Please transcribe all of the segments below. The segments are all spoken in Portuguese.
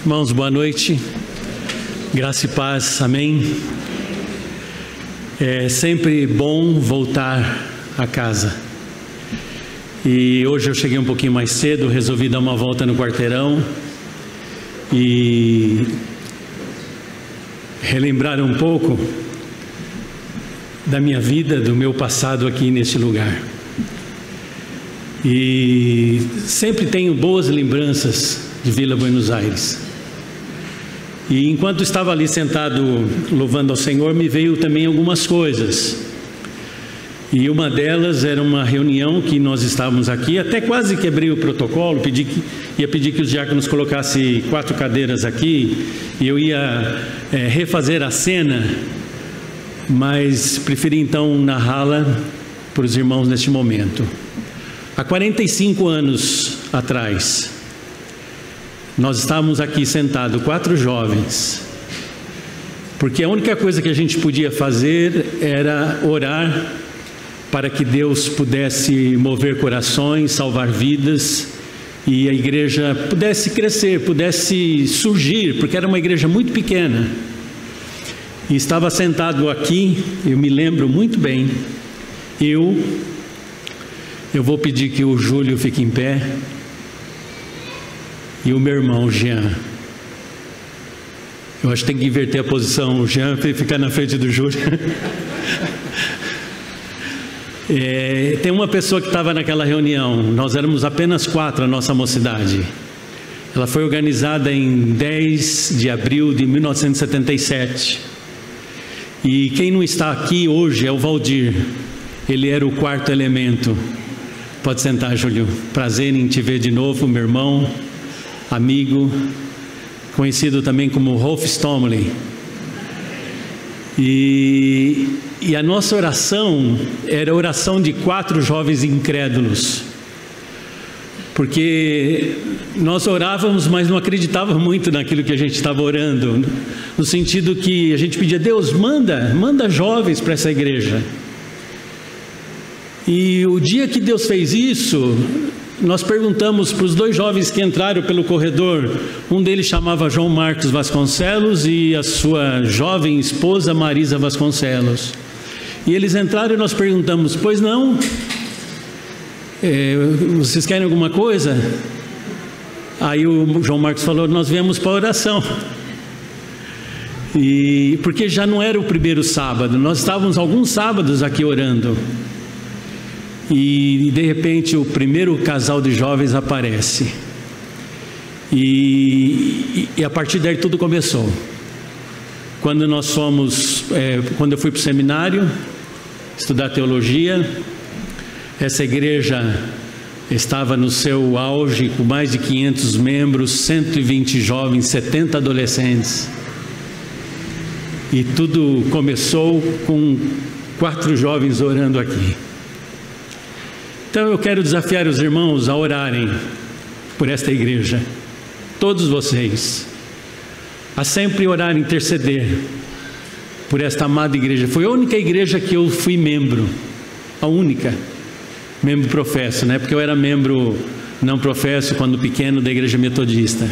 Irmãos, boa noite, graça e paz, amém. É sempre bom voltar a casa. E hoje eu cheguei um pouquinho mais cedo, resolvi dar uma volta no quarteirão e relembrar um pouco da minha vida, do meu passado aqui neste lugar. E sempre tenho boas lembranças de Vila Buenos Aires. E enquanto estava ali sentado louvando ao Senhor, me veio também algumas coisas. E uma delas era uma reunião que nós estávamos aqui, até quase quebrei o protocolo, ia pedir que os diáconos colocassem 4 cadeiras aqui, e eu ia refazer a cena, mas preferi então narrá-la para os irmãos neste momento. Há 45 anos atrás, nós estávamos aqui sentados, 4 jovens, porque a única coisa que a gente podia fazer era orar para que Deus pudesse mover corações, salvar vidas e a igreja pudesse crescer, pudesse surgir, porque era uma igreja muito pequena. E estava sentado aqui, eu me lembro muito bem, eu vou pedir que o Júlio fique em pé, e o meu irmão, Jean. Eu acho que tem que inverter a posição, o Jean ficar na frente do Júlio. Tem uma pessoa que estava naquela reunião, nós éramos apenas 4, a nossa mocidade. Ela foi organizada em 10 de abril de 1977. E quem não está aqui hoje é o Valdir. Ele era o 4º elemento. Pode sentar, Júlio. Prazer em te ver de novo, meu irmão, amigo, conhecido também como Rolf Stomley. E a nossa oração era a oração de 4 jovens incrédulos, porque nós orávamos, mas não acreditávamos muito naquilo que a gente estava orando, no sentido que a gente pedia: Deus, manda jovens para essa igreja. E o dia que Deus fez isso, nós perguntamos para os 2 jovens que entraram pelo corredor. Um deles chamava João Marcos Vasconcelos e a sua jovem esposa Marisa Vasconcelos. E eles entraram e nós perguntamos: pois não? Vocês querem alguma coisa? Aí o João Marcos falou: nós viemos para a oração. E porque já não era o primeiro sábado, nós estávamos alguns sábados aqui orando. E de repente o primeiro casal de jovens aparece. E a partir daí tudo começou. Quando quando eu fui para o seminário estudar teologia, essa igreja estava no seu auge, com mais de 500 membros, 120 jovens, 70 adolescentes. E tudo começou com 4 jovens orando aqui. Então eu quero desafiar os irmãos a orarem por esta igreja, todos vocês, a sempre orar, interceder por esta amada igreja. Foi a única igreja que eu fui membro, a única, membro professo, né? Porque eu era membro não professo quando pequeno da igreja metodista,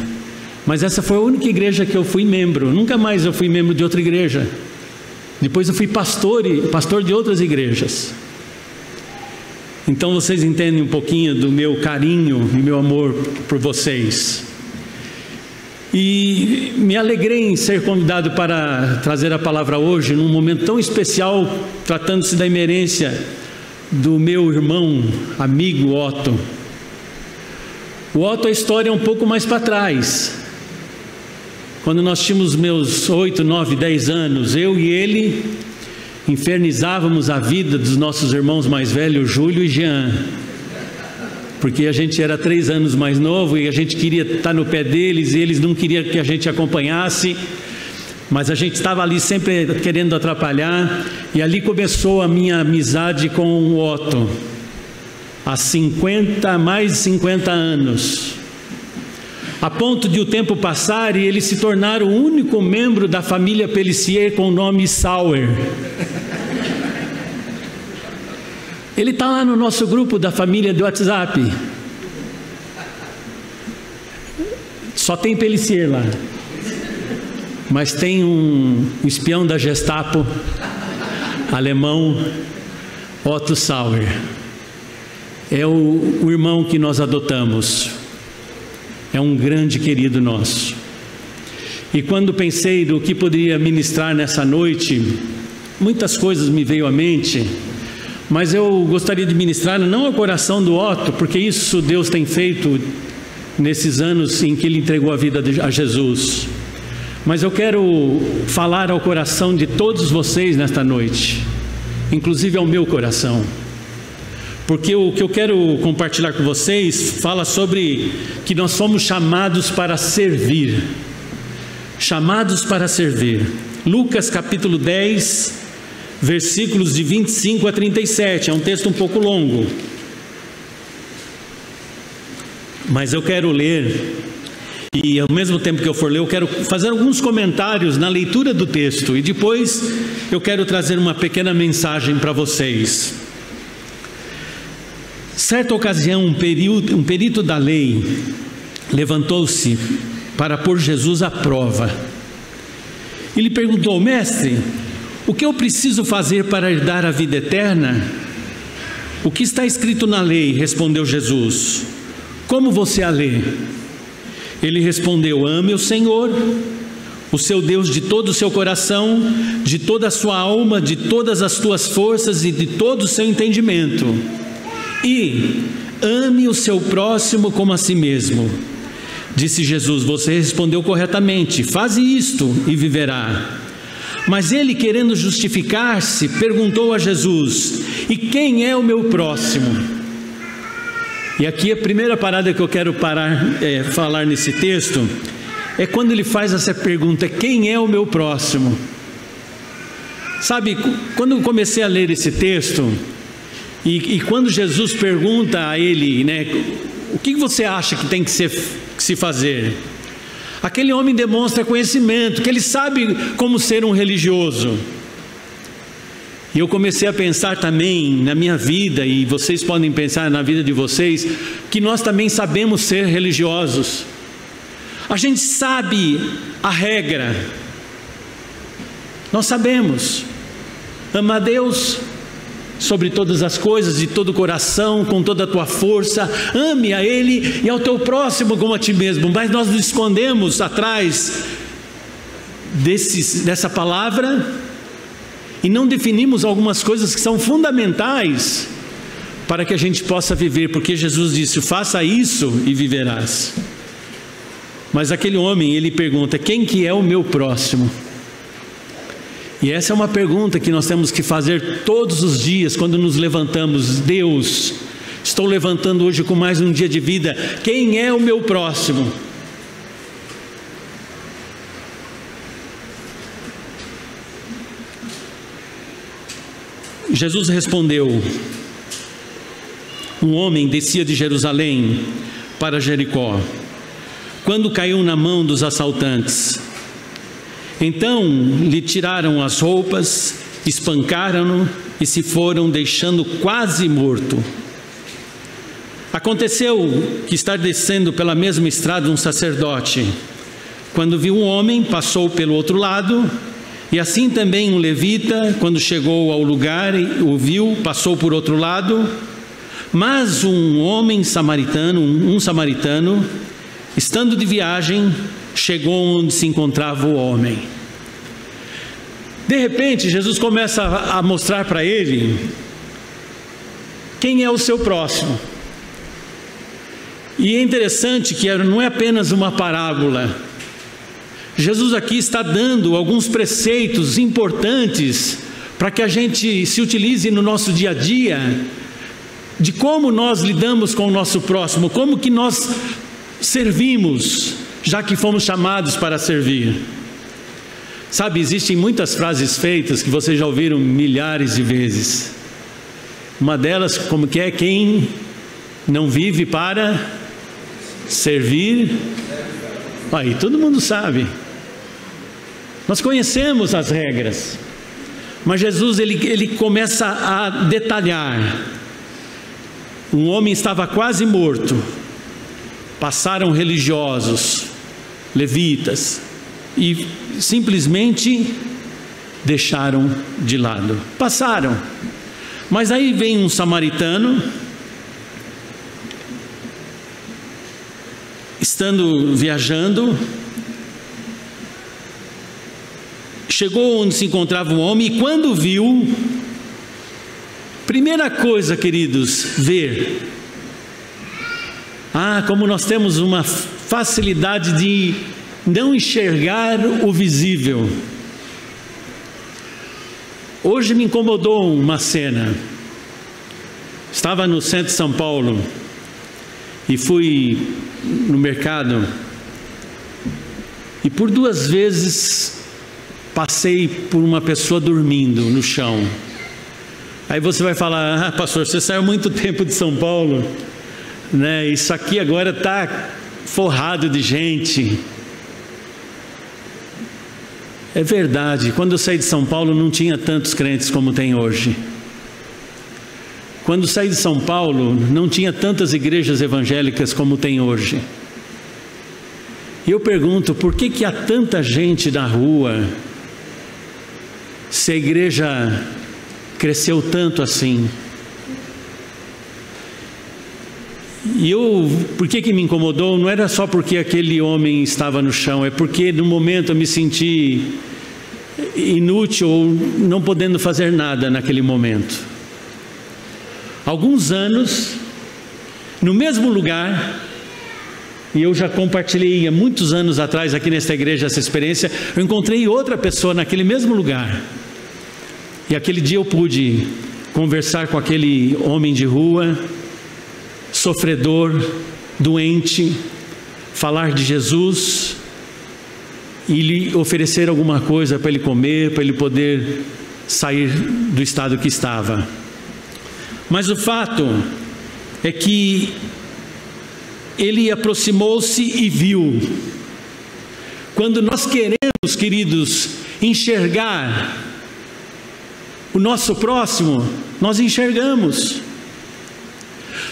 mas essa foi a única igreja que eu fui membro. Nunca mais eu fui membro de outra igreja. Depois eu fui pastor de outras igrejas. Então vocês entendem um pouquinho do meu carinho e meu amor por vocês. E me alegrei em ser convidado para trazer a palavra hoje, num momento tão especial, tratando-se da imerência do meu irmão, amigo Otto. O Otto, a história é um pouco mais para trás. Quando nós tínhamos meus 8, 9, 10 anos, eu e ele infernizávamos a vida dos nossos irmãos mais velhos, Júlio e Jean, porque a gente era 3 anos mais novo e a gente queria estar no pé deles e eles não queriam que a gente acompanhasse, mas a gente estava ali sempre querendo atrapalhar. E ali começou a minha amizade com o Otto, há mais de 50 anos, a ponto de o tempo passar e ele se tornar o único membro da família Pelissier com o nome Sauer. Ele está lá no nosso grupo da família do WhatsApp. Só tem Pellicer lá. Mas tem um espião da Gestapo, alemão, Otto Sauer. É o irmão que nós adotamos. É um grande querido nosso. E quando pensei do que poderia ministrar nessa noite, muitas coisas me veio à mente, mas eu gostaria de ministrar não ao coração do Otto, porque isso Deus tem feito nesses anos em que ele entregou a vida a Jesus. Mas eu quero falar ao coração de todos vocês nesta noite, inclusive ao meu coração, porque o que eu quero compartilhar com vocês fala sobre que nós somos chamados para servir. Chamados para servir. Lucas capítulo 10, versículos de 25 a 37, é um texto um pouco longo, mas eu quero ler. E ao mesmo tempo que eu for ler, eu quero fazer alguns comentários na leitura do texto. E depois eu quero trazer uma pequena mensagem para vocês. Certa ocasião, um perito da lei levantou-se para pôr Jesus à prova. Ele perguntou: mestre, o que eu preciso fazer para herdar a vida eterna? O que está escrito na lei? Respondeu Jesus. Como você a lê? Ele respondeu: ame o Senhor, o seu Deus, de todo o seu coração, de toda a sua alma, de todas as tuas forças e de todo o seu entendimento. E ame o seu próximo como a si mesmo. Disse Jesus: você respondeu corretamente, faze isto e viverá. Mas ele, querendo justificar-se, perguntou a Jesus: e quem é o meu próximo? E aqui a primeira parada que eu quero falar nesse texto é quando ele faz essa pergunta: quem é o meu próximo? Sabe, quando eu comecei a ler esse texto e quando Jesus pergunta a ele, né, o que você acha que tem que se fazer? Aquele homem demonstra conhecimento, que ele sabe como ser um religioso. E eu comecei a pensar também na minha vida, e vocês podem pensar na vida de vocês, que nós também sabemos ser religiosos. A gente sabe a regra. Nós sabemos. Ama a Deus sobre todas as coisas, de todo o coração, com toda a tua força. Ame a Ele e ao teu próximo como a ti mesmo. Mas nós nos escondemos atrás dessa palavra e não definimos algumas coisas que são fundamentais para que a gente possa viver, porque Jesus disse: faça isso e viverás. Mas aquele homem, ele pergunta: quem que é o meu próximo? E essa é uma pergunta que nós temos que fazer todos os dias quando nos levantamos. Deus, estou levantando hoje com mais um dia de vida, quem é o meu próximo? Jesus respondeu: um homem descia de Jerusalém para Jericó, quando caiu na mão dos assaltantes. Então lhe tiraram as roupas, espancaram-no e se foram, deixando quase morto. Aconteceu que, estar descendo pela mesma estrada um sacerdote, quando viu um homem, passou pelo outro lado. E assim também um levita, quando chegou ao lugar e o viu, passou por outro lado. Mas um samaritano, estando de viagem, chegou onde se encontrava o homem. De repente, Jesus começa a mostrar para ele quem é o seu próximo. E é interessante que não é apenas uma parábola. Jesus aqui está dando alguns preceitos importantes para que a gente se utilize no nosso dia a dia, de como nós lidamos com o nosso próximo, como que nós servimos, já que fomos chamados para servir. Sabe, existem muitas frases feitas que vocês já ouviram milhares de vezes. Uma delas, como que é: quem não vive para servir? Aí todo mundo sabe. Nós conhecemos as regras. Mas Jesus ele começa a detalhar. Um homem estava quase morto. passaram religiosos, levitas, e simplesmente deixaram de lado. Passaram. Mas aí vem um samaritano, estando viajando, chegou onde se encontrava um homem, e quando viu, primeira coisa, queridos, ver. Como nós temos uma facilidade de não enxergar o visível. Hoje me incomodou uma cena. Estava no centro de São Paulo e fui no mercado, e por 2 vezes passei por uma pessoa dormindo no chão. Aí você vai falar: pastor, você saiu muito tempo de São Paulo, né? Isso aqui agora está forrado de gente. É verdade, quando eu saí de São Paulo não tinha tantos crentes como tem hoje. Quando saí de São Paulo não tinha tantas igrejas evangélicas como tem hoje. E eu pergunto, por que há tanta gente na rua, se a igreja cresceu tanto assim? E por que me incomodou? Não era só porque aquele homem estava no chão, é porque no momento eu me senti inútil, ou não podendo fazer nada naquele momento. Alguns anos, no mesmo lugar, e eu já compartilhei há muitos anos atrás aqui nesta igreja essa experiência, eu encontrei outra pessoa naquele mesmo lugar. E aquele dia eu pude conversar com aquele homem de rua, sofredor, doente, falar de Jesus e lhe oferecer alguma coisa para ele comer, para ele poder sair do estado que estava. Mas o fato é que ele aproximou-se e viu. Quando nós queremos, queridos, enxergar o nosso próximo, nós enxergamos.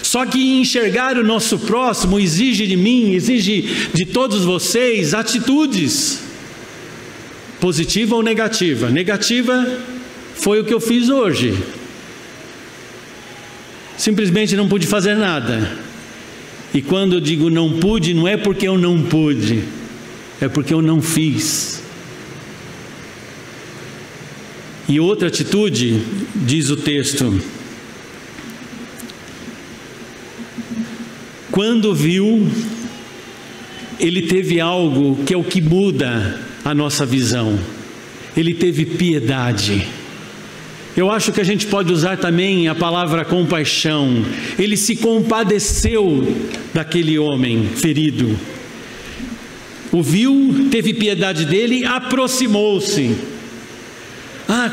Só que enxergar o nosso próximo exige de mim, exige de todos vocês atitudes, positiva ou negativa. Negativa foi o que eu fiz hoje. Simplesmente não pude fazer nada. E quando eu digo não pude, não é porque eu não pude, é porque eu não fiz. E outra atitude, diz o texto: quando viu, ele teve algo que é o que muda a nossa visão. Ele teve piedade. Eu acho que a gente pode usar também a palavra compaixão. Ele se compadeceu daquele homem ferido. O viu, teve piedade dele, aproximou-se.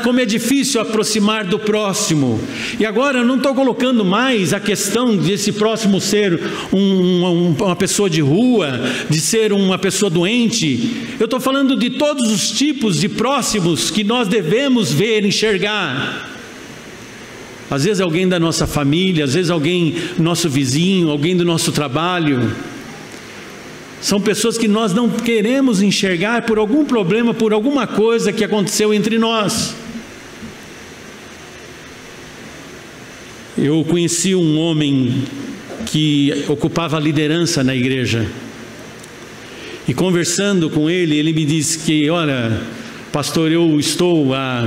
Como é difícil aproximar do próximo. E agora eu não estou colocando mais a questão desse próximo ser uma pessoa de rua, de ser uma pessoa doente. Eu estou falando de todos os tipos de próximos que nós devemos ver, enxergar. Às vezes alguém da nossa família, às vezes alguém nosso vizinho, alguém do nosso trabalho. São pessoas que nós não queremos enxergar por algum problema, por alguma coisa que aconteceu entre nós. Eu conheci um homem que ocupava a liderança na igreja. E conversando com ele, ele me disse que: olha, pastor, eu estou há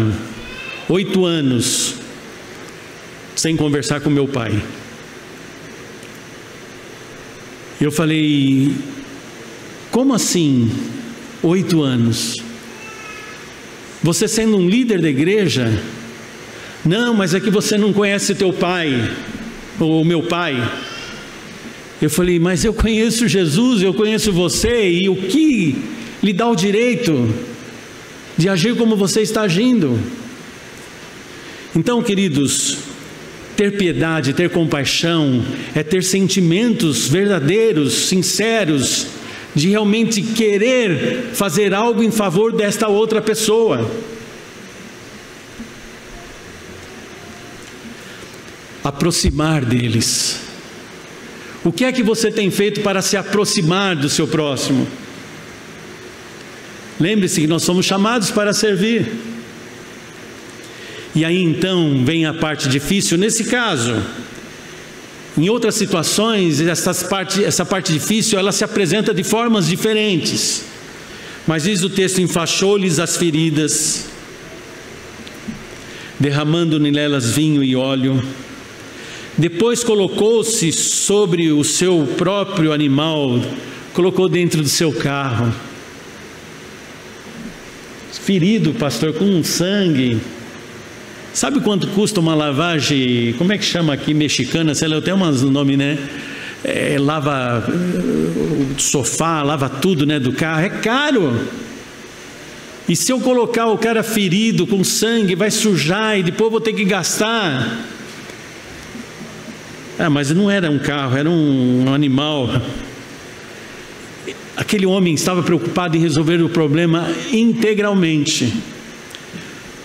8 anos sem conversar com meu pai. Eu falei: como assim 8 anos? Você sendo um líder da igreja? Não, mas é que você não conhece teu pai, ou meu pai. Eu falei: mas eu conheço Jesus, eu conheço você, e o que lhe dá o direito de agir como você está agindo? Então, queridos, ter piedade, ter compaixão, é ter sentimentos verdadeiros, sinceros, de realmente querer fazer algo em favor desta outra pessoa. Aproximar deles. O que é que você tem feito para se aproximar do seu próximo? Lembre-se que nós somos chamados para servir. E aí então vem a parte difícil. Nesse caso, em outras situações, essa parte difícil, ela se apresenta de formas diferentes. Mas diz o texto: enfaixou-lhes as feridas, derramando nelas vinho e óleo. Depois colocou-se sobre o seu próprio animal, colocou dentro do seu carro. Ferido, pastor, com sangue. Sabe quanto custa uma lavagem, como é que chama aqui, mexicana? Sei lá, eu tenho um nome, né? Lava o sofá, lava tudo, né, do carro. É caro. E se eu colocar o cara ferido, com sangue, vai sujar e depois eu vou ter que gastar. Mas não era um carro, era um animal. Aquele homem estava preocupado em resolver o problema integralmente.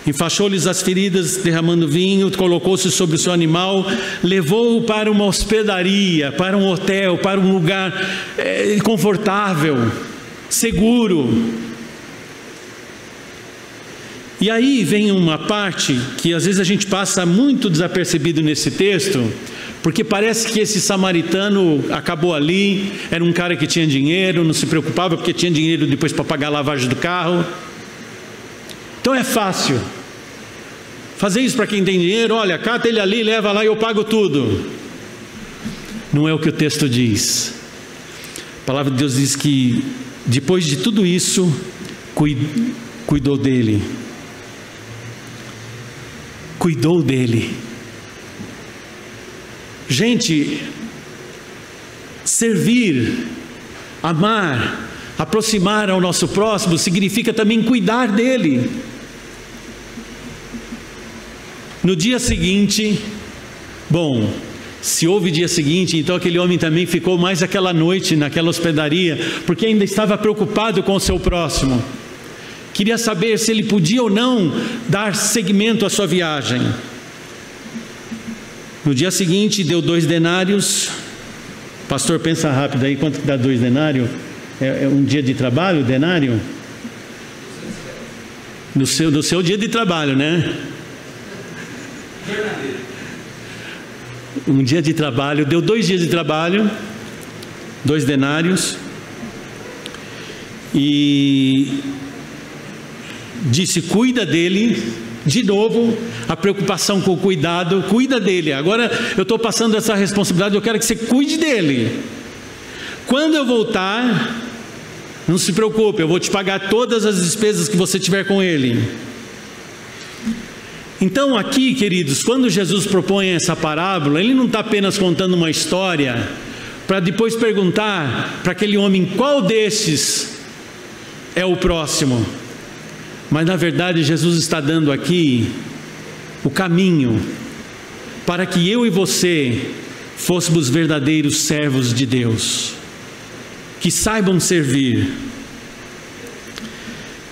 Enfaixou-lhes as feridas, derramando vinho, colocou-se sobre o seu animal, levou-o para uma hospedaria, para um hotel, para um lugar confortável, seguro. E aí vem uma parte que às vezes a gente passa muito desapercebido nesse texto, porque parece que esse samaritano acabou ali, era um cara que tinha dinheiro, não se preocupava porque tinha dinheiro depois para pagar a lavagem do carro. Então é fácil fazer isso para quem tem dinheiro. Olha, cata ele ali, leva lá e eu pago tudo. Não é o que o texto diz. A palavra de Deus diz que depois de tudo isso, cuidou dele. Cuidou dele. Gente, servir, amar, aproximar ao nosso próximo significa também cuidar dele. No dia seguinte, bom, se houve dia seguinte, então aquele homem também ficou mais aquela noite naquela hospedaria, porque ainda estava preocupado com o seu próximo. Queria saber se ele podia ou não dar seguimento à sua viagem. No dia seguinte, deu 2 denários. Pastor, pensa rápido aí, quanto que dá 2 denários? É um dia de trabalho, denário? No seu dia de trabalho, né? Um dia de trabalho, deu 2 dias de trabalho, 2 denários. E disse: cuida dele. De novo, a preocupação com o cuidado, cuida dele. Agora eu estou passando essa responsabilidade, eu quero que você cuide dele. Quando eu voltar, não se preocupe, eu vou te pagar todas as despesas que você tiver com ele. Então aqui, queridos, quando Jesus propõe essa parábola, ele não está apenas contando uma história, para depois perguntar para aquele homem qual destes é o próximo. Mas na verdade Jesus está dando aqui o caminho para que eu e você fôssemos verdadeiros servos de Deus, que saibam servir.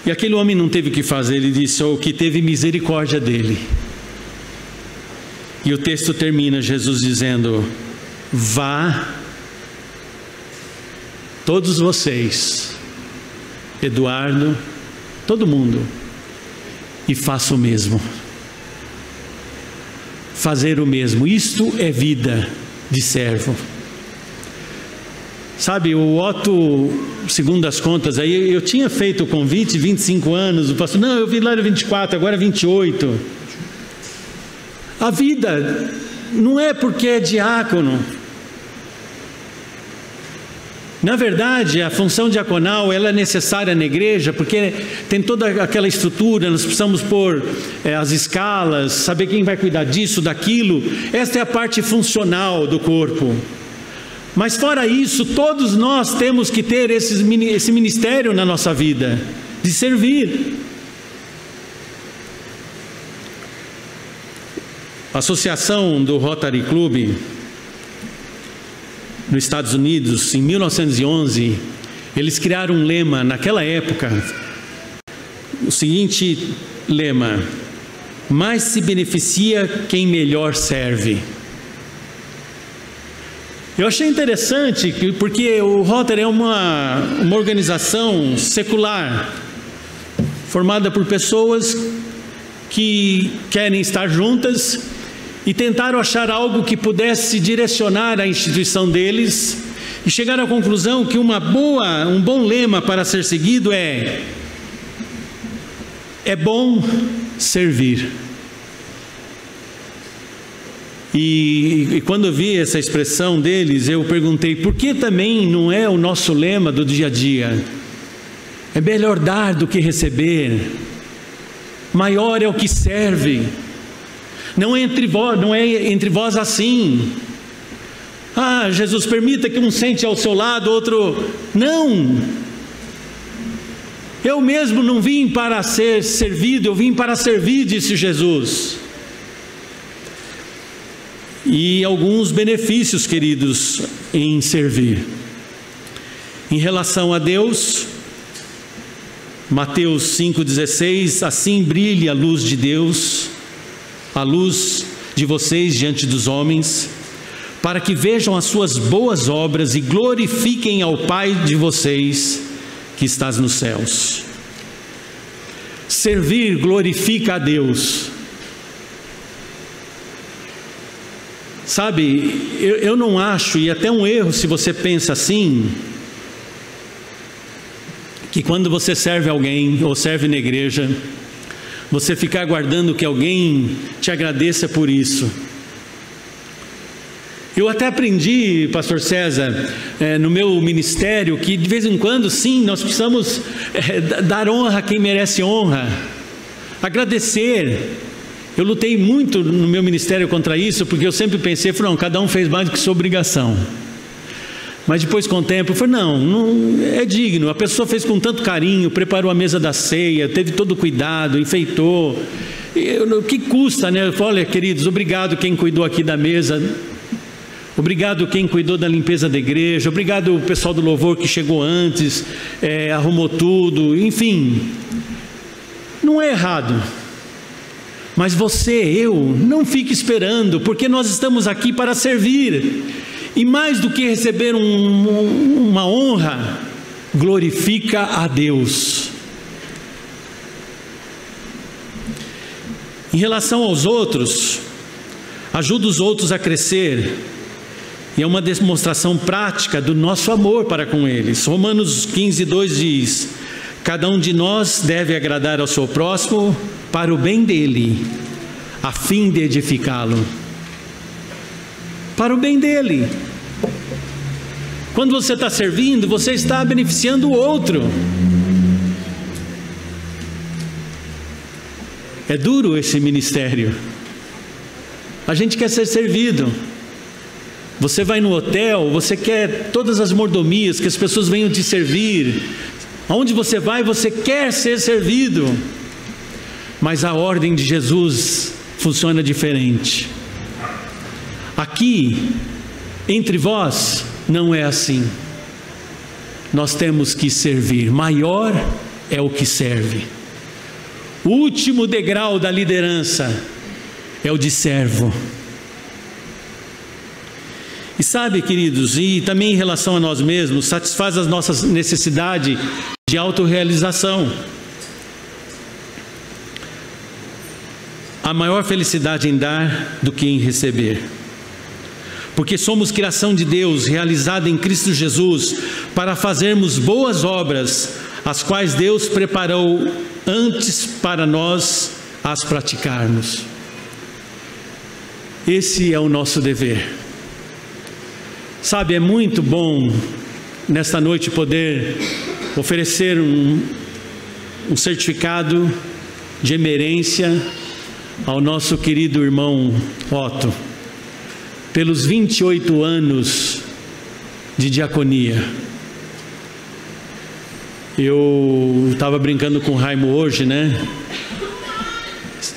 E aquele homem não teve o que fazer, ele disse: o que teve misericórdia dele. E o texto termina Jesus dizendo: vá, todos vocês, Eduardo, todo mundo, e faça o mesmo. Fazer o mesmo, isto é vida de servo. Sabe, o Otto, segundo as contas, aí eu tinha feito o convite, 25 anos, o pastor, não, eu vi lá no 24, agora 28. A vida não é porque é diácono. Na verdade, a função diaconal, ela é necessária na igreja, porque tem toda aquela estrutura, nós precisamos pôr as escalas, saber quem vai cuidar disso, daquilo. Esta é a parte funcional do corpo. Mas fora isso, todos nós temos que ter esse ministério na nossa vida, de servir. A associação do Rotary Club nos Estados Unidos, em 1911, eles criaram um lema, naquela época, o seguinte lema: mais se beneficia quem melhor serve. Eu achei interessante, porque o Rotary é uma organização secular, formada por pessoas que querem estar juntas e tentaram achar algo que pudesse direcionar a instituição deles, e chegaram à conclusão que um bom lema para ser seguido é bom servir. E quando eu vi essa expressão deles, eu perguntei, por que também não é o nosso lema do dia a dia? É melhor dar do que receber, maior é o que serve. Não é entre vós assim. Ah, Jesus, permita que um sente ao seu lado, outro não. Eu mesmo não vim para ser servido, eu vim para servir, disse Jesus. E alguns benefícios, queridos, em servir. Em relação a Deus, Mateus 5,16, assim brilhe a luz de Deus, a luz de vocês diante dos homens, para que vejam as suas boas obras e glorifiquem ao Pai de vocês que estás nos céus. Servir glorifica a Deus. Sabe, eu não acho, e até um erro se você pensa assim, que quando você serve alguém ou serve na igreja, você ficar aguardando que alguém te agradeça por isso. Eu até aprendi, pastor César, no meu ministério, que de vez em quando, sim, nós precisamos dar honra a quem merece honra, agradecer. Eu lutei muito no meu ministério contra isso, porque eu sempre pensei, não, cada um fez mais do que sua obrigação. Mas depois, com o tempo, eu falei, não é digno. A pessoa fez com tanto carinho, preparou a mesa da ceia, teve todo o cuidado, enfeitou. O que custa, né? Eu falei, olha, queridos, obrigado quem cuidou aqui da mesa. Obrigado quem cuidou da limpeza da igreja. Obrigado o pessoal do louvor que chegou antes, arrumou tudo. Enfim, não é errado. Mas eu, não fique esperando, porque nós estamos aqui para servir. E mais do que receber uma honra, glorifica a Deus. Em relação aos outros, ajuda os outros a crescer. E é uma demonstração prática do nosso amor para com eles. Romanos 15:2 diz: cada um de nós deve agradar ao seu próximo para o bem dele, a fim de edificá-lo. Para o bem dele. Quando você está servindo, você está beneficiando o outro. É duro esse ministério. A gente quer ser servido. Você vai no hotel, você quer todas as mordomias, que as pessoas venham te servir. Aonde você vai, você quer ser servido. Mas a ordem de Jesus funciona diferente. Aqui, entre vós, não é assim. Nós temos que servir. Maior é o que serve. O último degrau da liderança é o de servo. E sabe, queridos, e também em relação a nós mesmos, satisfaz as nossas necessidades de autorrealização. Há maior felicidade em dar do que em receber. Porque somos criação de Deus, realizada em Cristo Jesus, para fazermos boas obras, as quais Deus preparou antes para nós as praticarmos. Esse é o nosso dever. Sabe, é muito bom nesta noite poder oferecer um certificado de emerência ao nosso querido irmão Otto, pelos 28 anos de diaconia. Eu estava brincando com o Raimo hoje, né?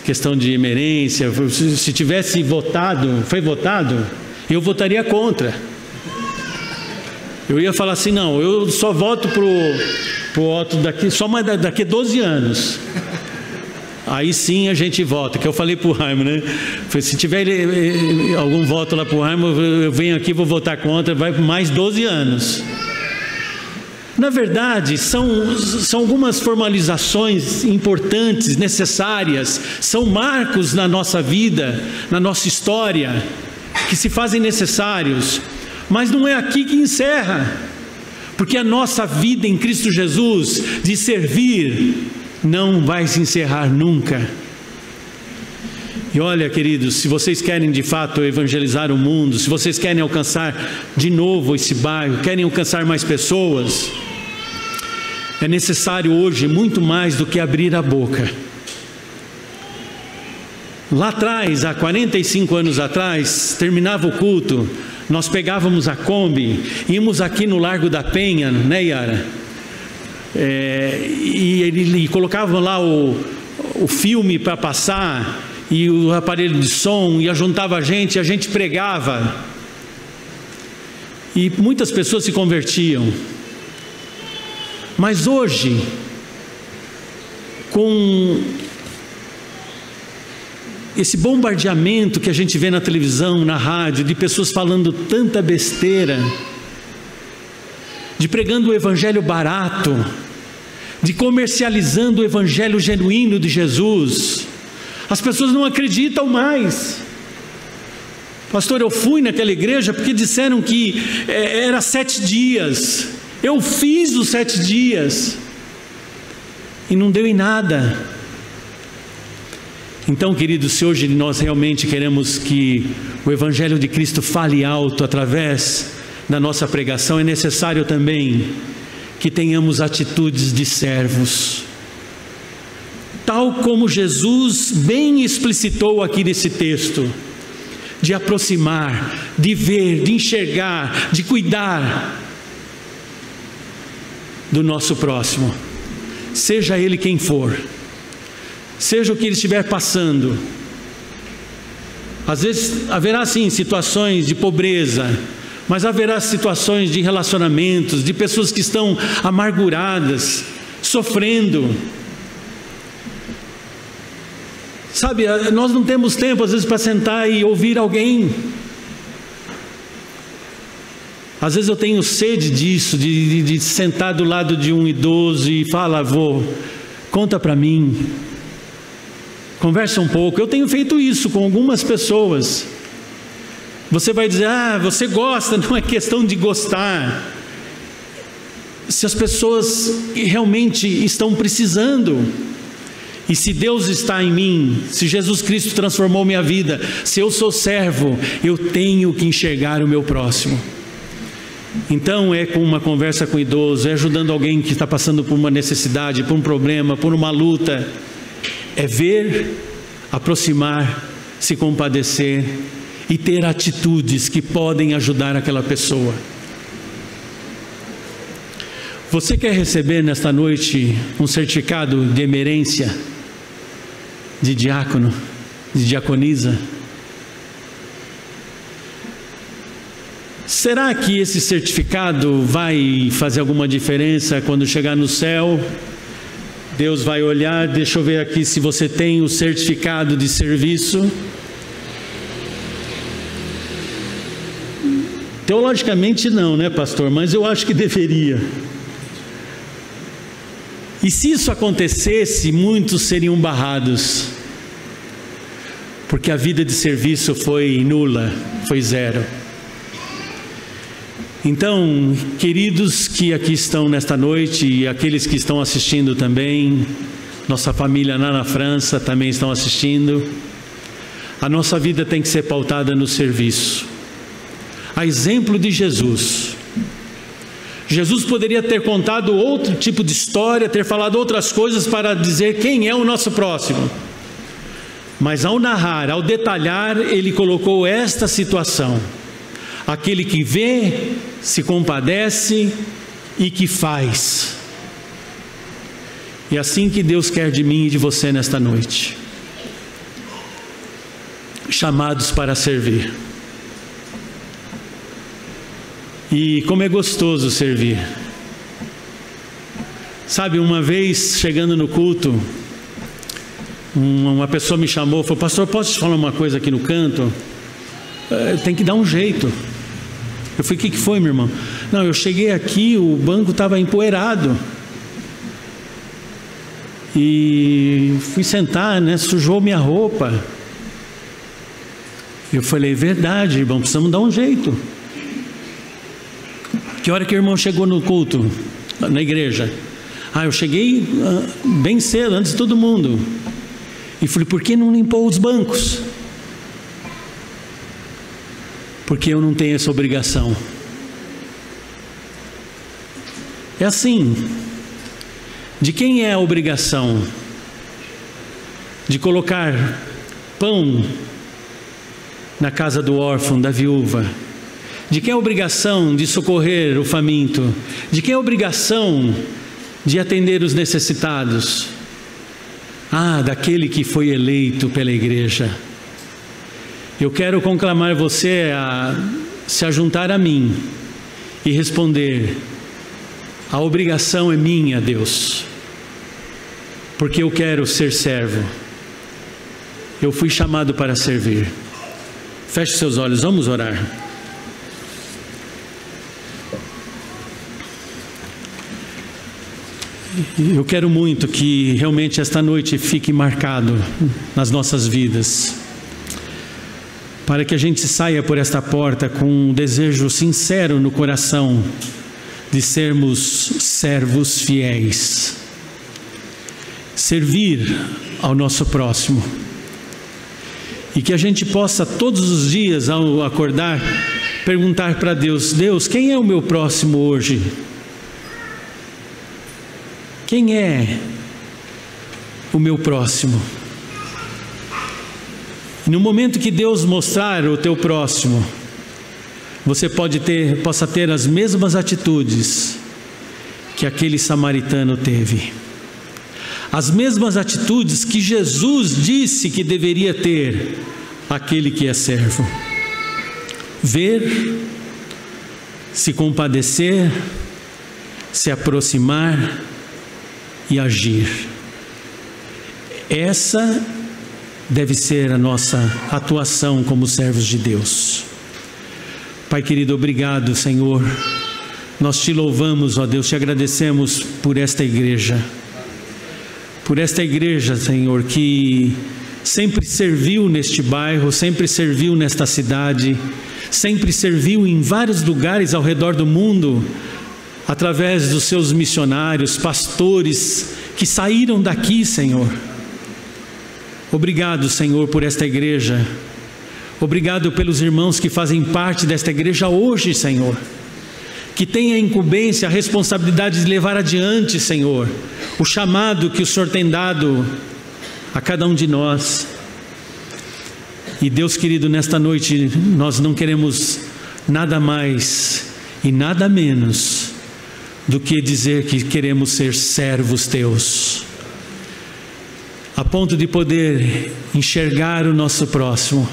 Questão de emerência. Se tivesse votado, foi votado, eu votaria contra. Eu ia falar assim, não, eu só voto pro Otto daqui, só mais daqui a 12 anos. aí sim a gente vota, que eu falei para o Raimo, né? Se tiver algum voto lá para o Raimo, eu venho aqui, vou votar contra, vai por mais 12 anos. Na verdade, são algumas formalizações importantes, necessárias, são marcos na nossa vida, na nossa história, que se fazem necessários, mas não é aqui que encerra, porque a nossa vida em Cristo Jesus, de servir, não vai se encerrar nunca. E olha, queridos, se vocês querem de fato evangelizar o mundo, se vocês querem alcançar de novo esse bairro, querem alcançar mais pessoas, é necessário hoje muito mais do que abrir a boca. Lá atrás, há 45 anos atrás, terminava o culto, nós pegávamos a Kombi, íamos aqui no Largo da Penha, né, Yara? E colocavam lá o filme para passar, e o aparelho de som, e juntava a gente pregava. E muitas pessoas se convertiam. Mas hoje, com esse bombardeamento que a gente vê na televisão, na rádio, de pessoas falando tanta besteira, de pregando o evangelho barato, de comercializando o evangelho genuíno de Jesus, as pessoas não acreditam mais. Pastor, eu fui naquela igreja porque disseram que era 7 dias. Eu fiz os 7 dias e não deu em nada. Então, queridos, se hoje nós realmente queremos que o Evangelho de Cristo fale alto através da nossa pregação, é necessário também que tenhamos atitudes de servos, tal como Jesus bem explicitou aqui nesse texto, de aproximar, de ver, de enxergar, de cuidar do nosso próximo, seja ele quem for, seja o que ele estiver passando. Às vezes haverá sim situações de pobreza, mas haverá situações de relacionamentos, de pessoas que estão amarguradas, sofrendo. Sabe, nós não temos tempo às vezes para sentar e ouvir alguém. Às vezes eu tenho sede disso, de sentar do lado de um idoso e falar: avô, conta para mim, conversa um pouco. Eu tenho feito isso com algumas pessoas. Você vai dizer: ah, você gosta, não é questão de gostar. Se as pessoas realmente estão precisando, e se Deus está em mim, se Jesus Cristo transformou minha vida, se eu sou servo, eu tenho que enxergar o meu próximo. Então é com uma conversa com o idoso, é ajudando alguém que está passando por uma necessidade, por um problema, por uma luta. É ver, aproximar, se compadecer e ter atitudes que podem ajudar aquela pessoa. Você quer receber nesta noite um certificado de emerência, de diácono, de diaconisa? Será que esse certificado vai fazer alguma diferença quando chegar no céu? Deus vai olhar, deixa eu ver aqui se você tem o certificado de serviço. Teologicamente não, né, pastor? Mas eu acho que deveria. E se isso acontecesse, muitos seriam barrados, porque a vida de serviço foi nula, foi zero. Então, queridos que aqui estão nesta noite e aqueles que estão assistindo também, nossa família lá na França também estão assistindo, a nossa vida tem que ser pautada no serviço, a exemplo de Jesus. Jesus poderia ter contado outro tipo de história, ter falado outras coisas para dizer quem é o nosso próximo, mas ao narrar, ao detalhar, ele colocou esta situação: aquele que vê, se compadece e que faz. E é assim que Deus quer de mim e de você nesta noite, chamados para servir. E como é gostoso servir. Sabe, uma vez chegando no culto, Uma pessoa me chamou, falou: pastor, posso te falar uma coisa aqui no canto? Tem que dar um jeito. Eu falei: o que foi, meu irmão? Não, eu cheguei aqui, o banco estava empoeirado. E fui sentar, né? Sujou minha roupa. Eu falei: verdade, irmão, precisamos dar um jeito. Que hora que o irmão chegou no culto, na igreja? Eu cheguei bem cedo, antes de todo mundo. E falei: por que não limpou os bancos? Porque eu não tenho essa obrigação. É assim. De quem é a obrigação de colocar pão na casa do órfão, da viúva? De quem é a obrigação de socorrer o faminto? De quem é a obrigação de atender os necessitados? Daquele que foi eleito pela igreja. Eu quero conclamar você a se ajuntar a mim e responder: a obrigação é minha, Deus, porque eu quero ser servo. Eu fui chamado para servir. Feche seus olhos, vamos orar. Eu quero muito que realmente esta noite fique marcado nas nossas vidas, para que a gente saia por esta porta com um desejo sincero no coração de sermos servos fiéis, servir ao nosso próximo, e que a gente possa todos os dias, ao acordar, perguntar para Deus: Deus, quem é o meu próximo hoje? Quem é o meu próximo? No momento que Deus mostrar o teu próximo, você possa ter as mesmas atitudes que aquele samaritano teve, as mesmas atitudes que Jesus disse que deveria ter aquele que é servo: ver, se compadecer, se aproximar e agir. Essa deve ser a nossa atuação como servos de Deus. Pai querido, obrigado, Senhor. Nós te louvamos, ó Deus, te agradecemos por esta igreja. Por esta igreja, Senhor, que sempre serviu neste bairro, sempre serviu nesta cidade, sempre serviu em vários lugares ao redor do mundo, através dos seus missionários, pastores que saíram daqui, Senhor. Obrigado, Senhor, por esta igreja. Obrigado pelos irmãos que fazem parte desta igreja hoje, Senhor, que têm a incumbência, a responsabilidade de levar adiante, Senhor, o chamado que o Senhor tem dado a cada um de nós. E Deus querido, nesta noite nós não queremos nada mais e nada menos do que dizer que queremos ser servos teus, a ponto de poder enxergar o nosso próximo,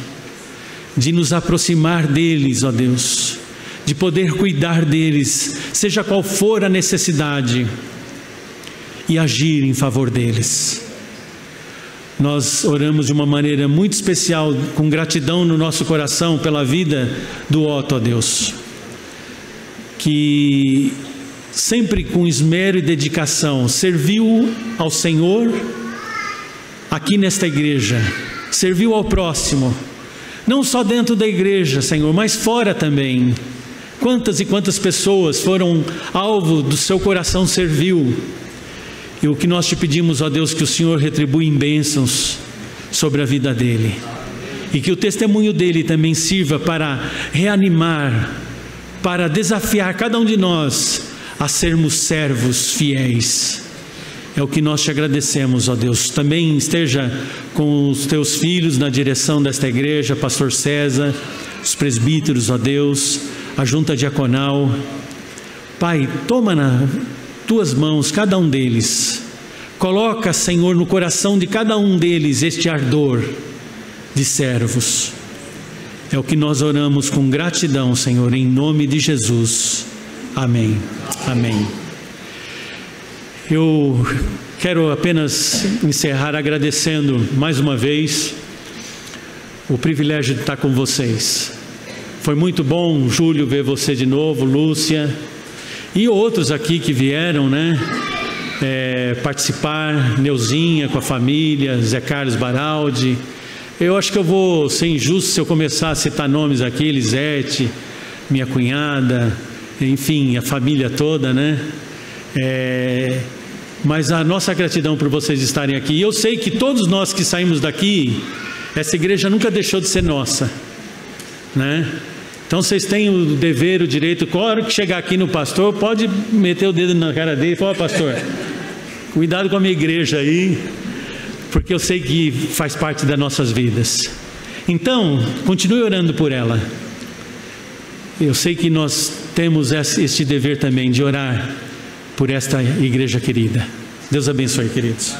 de nos aproximar deles, ó Deus, de poder cuidar deles, seja qual for a necessidade, e agir em favor deles. Nós oramos de uma maneira muito especial, com gratidão no nosso coração pela vida do Otto, ó Deus, que sempre com esmero e dedicação serviu ao Senhor aqui nesta igreja, serviu ao próximo, não só dentro da igreja, Senhor, mas fora também. Quantas e quantas pessoas foram alvo do seu coração servil. E o que nós te pedimos, ó Deus, que o Senhor retribua em bênçãos sobre a vida dele, e que o testemunho dele também sirva para reanimar, para desafiar cada um de nós a sermos servos fiéis. É o que nós te agradecemos, ó Deus. Também esteja com os teus filhos na direção desta igreja, pastor César, os presbíteros, ó Deus, a junta diaconal. Pai, toma nas tuas mãos cada um deles, coloca, Senhor, no coração de cada um deles este ardor de servos. É o que nós oramos com gratidão, Senhor, em nome de Jesus. Amém. Amém. Eu quero apenas encerrar agradecendo mais uma vez o privilégio de estar com vocês. Foi muito bom, Júlio, ver você de novo, Lúcia e outros aqui que vieram, né? Participar, Neuzinha com a família, Zé Carlos Baraldi. Eu acho que eu vou ser injusto se eu começar a citar nomes aqui, Elisete, minha cunhada, enfim, a família toda, né? Mas a nossa gratidão por vocês estarem aqui. E eu sei que todos nós que saímos daqui, essa igreja nunca deixou de ser nossa, né? Então vocês têm o dever, o direito, na hora que chegar aqui no pastor, pode meter o dedo na cara dele e falar: pastor, cuidado com a minha igreja aí, porque eu sei que faz parte das nossas vidas. Então, continue orando por ela. Eu sei que nós temos este dever também de orar por esta igreja querida. Deus abençoe, queridos.